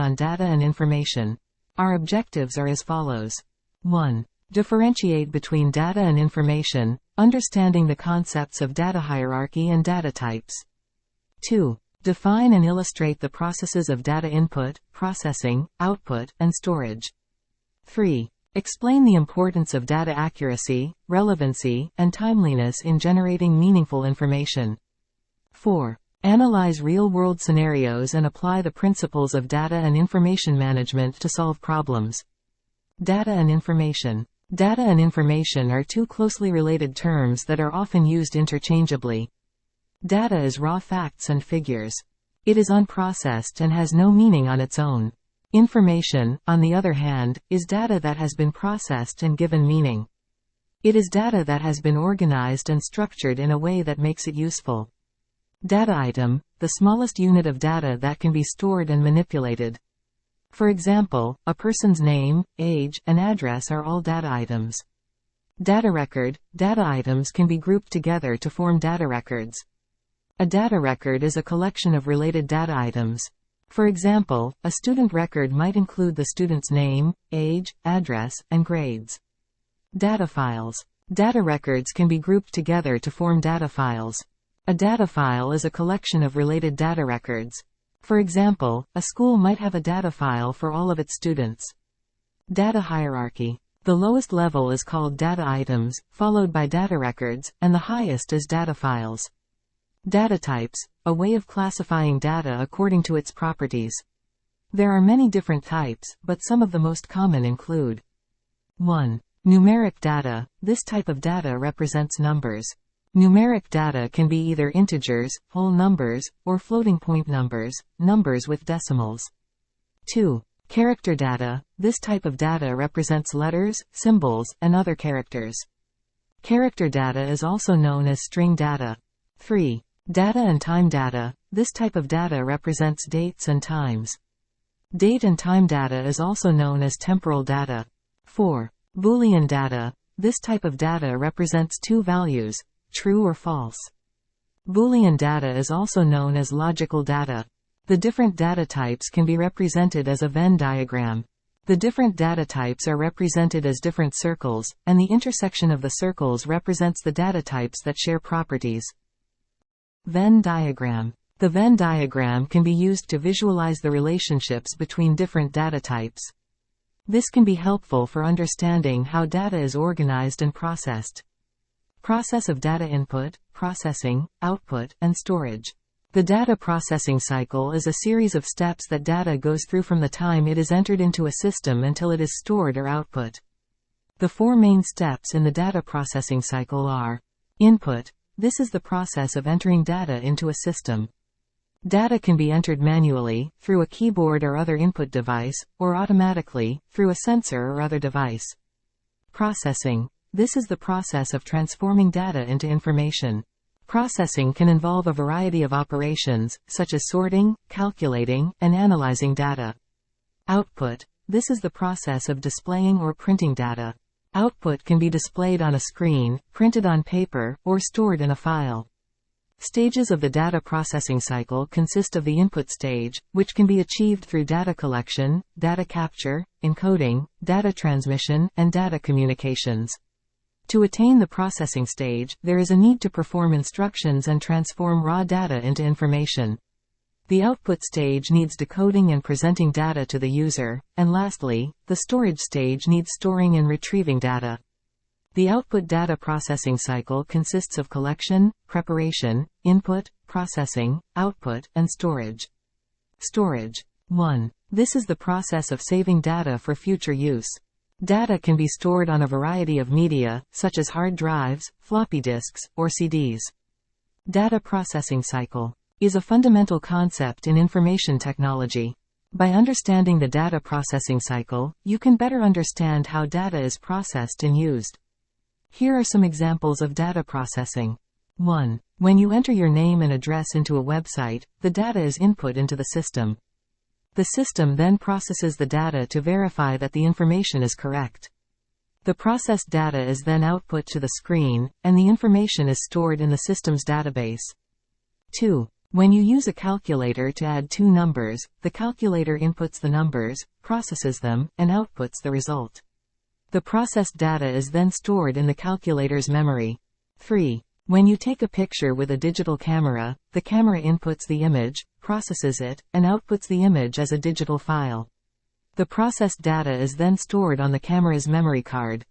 on data and information. Our objectives are as follows. 1. Differentiate between data and information, understanding the concepts of data hierarchy and data types. 2. Define and illustrate the processes of data input, processing, output, and storage. 3. Explain the importance of data accuracy, relevancy, and timeliness in generating meaningful information. 4. Analyze real-world scenarios and apply the principles of data and information management to solve problems. Data and information. Data and information are two closely related terms that are often used interchangeably. Data is raw facts and figures. It is unprocessed and has no meaning on its own. Information, on the other hand, is data that has been processed and given meaning. It is data that has been organized and structured in a way that makes it useful. Data item, the smallest unit of data that can be stored and manipulated. For example, a person's name, age, and address are all data items. Data record, data items can be grouped together to form data records. A data record is a collection of related data items. For example, a student record might include the student's name, age, address, and grades. Data files. Data records can be grouped together to form data files. A data file is a collection of related data records. For example, a school might have a data file for all of its students. Data hierarchy. The lowest level is called data items, followed by data records, and the highest is data files. Data types, a way of classifying data according to its properties. There are many different types, but some of the most common include 1. Numeric data. This type of data represents numbers. Numeric data can be either integers, whole numbers, or floating point numbers, numbers with decimals. 2. Character data. This type of data represents letters, symbols, and other characters. Character data is also known as string data. 3. Data and time data. This type of data represents dates and times. Date and time data is also known as temporal data. 4. Boolean data. This type of data represents two values, true or false. Boolean data is also known as logical data. The different data types can be represented as a Venn diagram. The different data types are represented as different circles, and the intersection of the circles represents the data types that share properties. Venn diagram. The Venn diagram can be used to visualize the relationships between different data types. This can be helpful for understanding how data is organized and processed. Process of data input, processing, output, and storage. The data processing cycle is a series of steps that data goes through from the time it is entered into a system until it is stored or output. The four main steps in the data processing cycle are: input. This is the process of entering data into a system. Data can be entered manually, through a keyboard or other input device, or automatically, through a sensor or other device. Processing. This is the process of transforming data into information. Processing can involve a variety of operations, such as sorting, calculating, and analyzing data. Output. This is the process of displaying or printing data. Output can be displayed on a screen, printed on paper, or stored in a file. Stages of the data processing cycle consist of the input stage, which can be achieved through data collection, data capture, encoding, data transmission, and data communications. To attain the processing stage, there is a need to perform instructions and transform raw data into information. The output stage needs decoding and presenting data to the user, and lastly, the storage stage needs storing and retrieving data. The output data processing cycle consists of collection, preparation, input, processing, output, and storage. Storage. 1. This is the process of saving data for future use. Data can be stored on a variety of media, such as hard drives, floppy disks, or CDs. Data processing cycle is a fundamental concept in information technology. By understanding the data processing cycle, you can better understand how data is processed and used. Here are some examples of data processing. 1. When you enter your name and address into a website, the data is input into the system. The system then processes the data to verify that the information is correct. The processed data is then output to the screen, and the information is stored in the system's database. 2. When you use a calculator to add two numbers, the calculator inputs the numbers, processes them, and outputs the result. The processed data is then stored in the calculator's memory. 3. When you take a picture with a digital camera, the camera inputs the image, processes it, and outputs the image as a digital file. The processed data is then stored on the camera's memory card.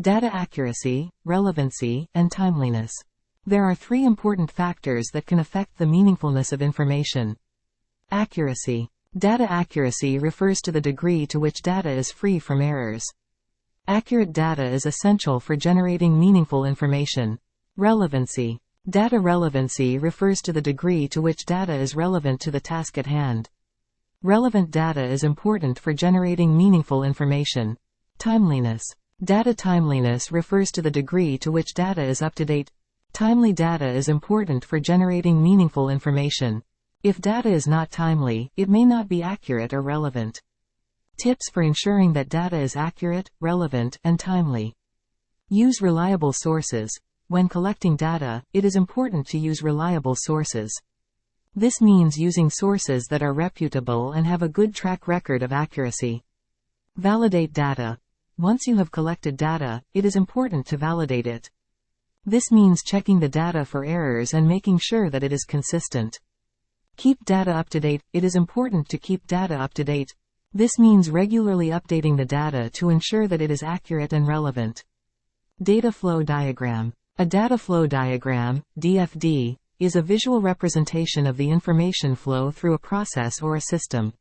Data accuracy, relevancy, and timeliness. There are three important factors that can affect the meaningfulness of information. Accuracy. Data accuracy refers to the degree to which data is free from errors. Accurate data is essential for generating meaningful information. Relevancy. Data relevancy refers to the degree to which data is relevant to the task at hand. Relevant data is important for generating meaningful information. Timeliness. Data timeliness refers to the degree to which data is up to date. Timely data is important for generating meaningful information. If data is not timely, it may not be accurate or relevant. Tips for ensuring that data is accurate, relevant, and timely. Use reliable sources. When collecting data, it is important to use reliable sources. This means using sources that are reputable and have a good track record of accuracy. Validate data. Once you have collected data, it is important to validate it. This means checking the data for errors and making sure that it is consistent. Keep data up to date. It is important to keep data up to date. This means regularly updating the data to ensure that it is accurate and relevant. Data flow diagram. A data flow diagram, DFD, is a visual representation of the information flow through a process or a system.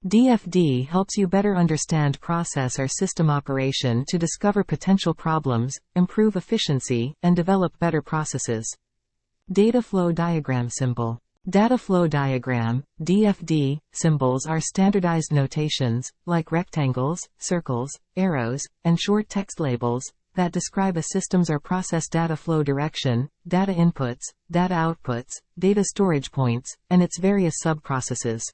DFD helps you better understand process or system operation to discover potential problems, improve efficiency, and develop better processes. Data flow diagram symbol. Data flow diagram, DFD, symbols are standardized notations, like rectangles, circles, arrows, and short text labels, that describe a system's or process data flow direction, data inputs, data outputs, data storage points, and its various sub-processes.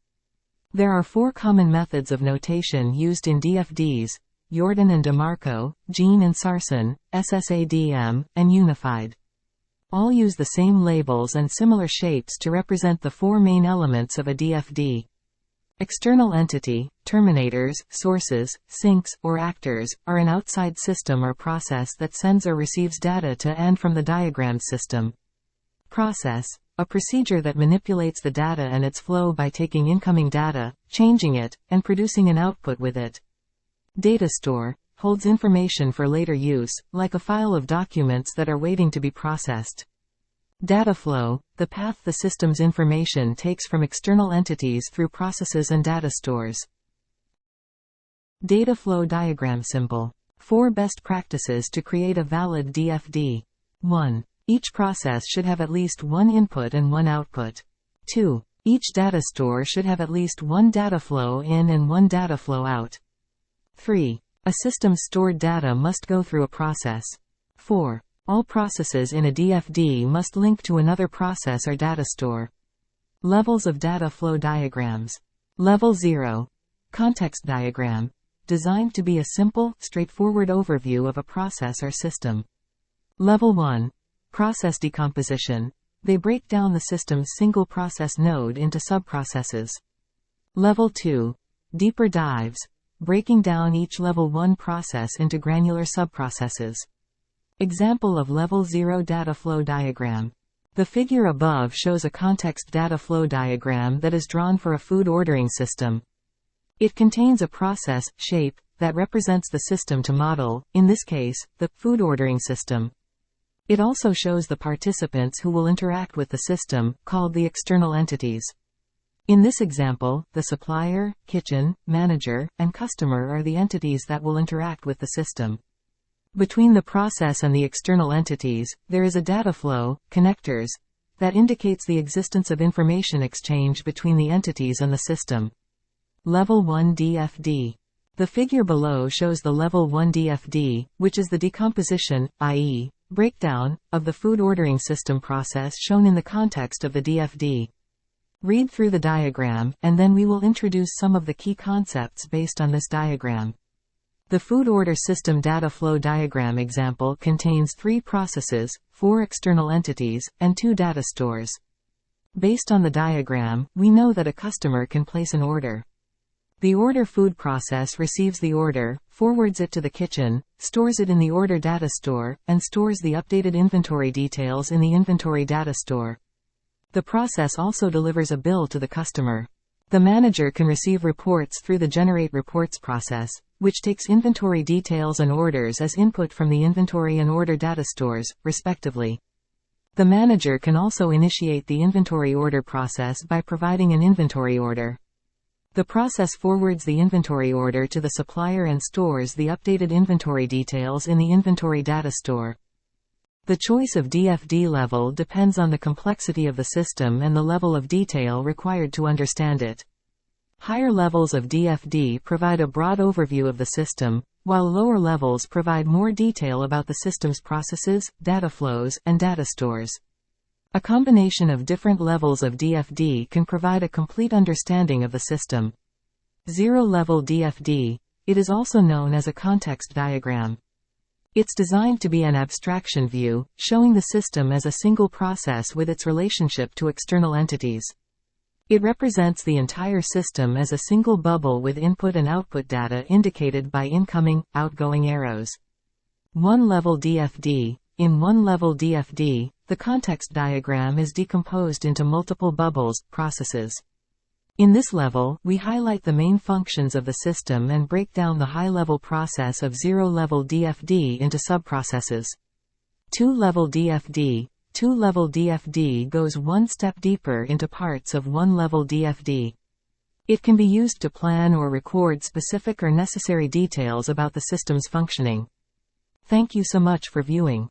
There are four common methods of notation used in DFDs: Jordan and DeMarco, Jean and Sarson, SSADM, and Unified. All use the same labels and similar shapes to represent the four main elements of a DFD. External entity, terminators, sources, sinks, or actors, are an outside system or process that sends or receives data to and from the diagrammed system. Process, a procedure that manipulates the data and its flow by taking incoming data, changing it, and producing an output with it. Data store, holds information for later use, like a file of documents that are waiting to be processed. Data flow, the path the system's information takes from external entities through processes and data stores. Data flow diagram symbol. 4 best practices to create a valid DFD. 1. Each process should have at least one input and one output. 2. Each data store should have at least one data flow in and one data flow out. 3. A system's stored data must go through a process. 4. All processes in a DFD must link to another process or data store. Levels of data flow diagrams. Level 0. Context diagram. Designed to be a simple, straightforward overview of a process or system. Level 1. Process decomposition. They break down the system's single process node into subprocesses. Level 2. Deeper dives. Breaking down each Level 1 process into granular subprocesses. Example of Level 0 data flow diagram. The figure above shows a context data flow diagram that is drawn for a food ordering system. It contains a process, shape, that represents the system to model, in this case, the food ordering system. It also shows the participants who will interact with the system, called the external entities. In this example, the supplier, kitchen, manager, and customer are the entities that will interact with the system. Between the process and the external entities, there is a data flow, connectors, that indicates the existence of information exchange between the entities and the system. Level 1 DFD. The figure below shows the Level 1 DFD, which is the decomposition, i.e., breakdown, of the food ordering system process shown in the context of the DFD. Read through the diagram, and then we will introduce some of the key concepts based on this diagram. The food order system data flow diagram example contains 3 processes, 4 external entities, and 2 data stores. Based on the diagram, we know that a customer can place an order. The order food process receives the order, forwards it to the kitchen, stores it in the order data store, and stores the updated inventory details in the inventory data store. The process also delivers a bill to the customer. The manager can receive reports through the Generate Reports process, which takes inventory details and orders as input from the inventory and order data stores, respectively. The manager can also initiate the inventory order process by providing an inventory order. The process forwards the inventory order to the supplier and stores the updated inventory details in the inventory data store. The choice of DFD level depends on the complexity of the system and the level of detail required to understand it. Higher levels of DFD provide a broad overview of the system, while lower levels provide more detail about the system's processes, data flows, and data stores. A combination of different levels of DFD can provide a complete understanding of the system. Zero-level DFD. It is also known as a context diagram. It's designed to be an abstraction view, showing the system as a single process with its relationship to external entities. It represents the entire system as a single bubble with input and output data indicated by incoming, outgoing arrows. One-level DFD. In one-level DFD, the context diagram is decomposed into multiple bubbles, processes. In this level, we highlight the main functions of the system and break down the high-level process of zero-level DFD into subprocesses. Two-level DFD. Two-level DFD goes one step deeper into parts of one-level DFD. It can be used to plan or record specific or necessary details about the system's functioning. Thank you so much for viewing.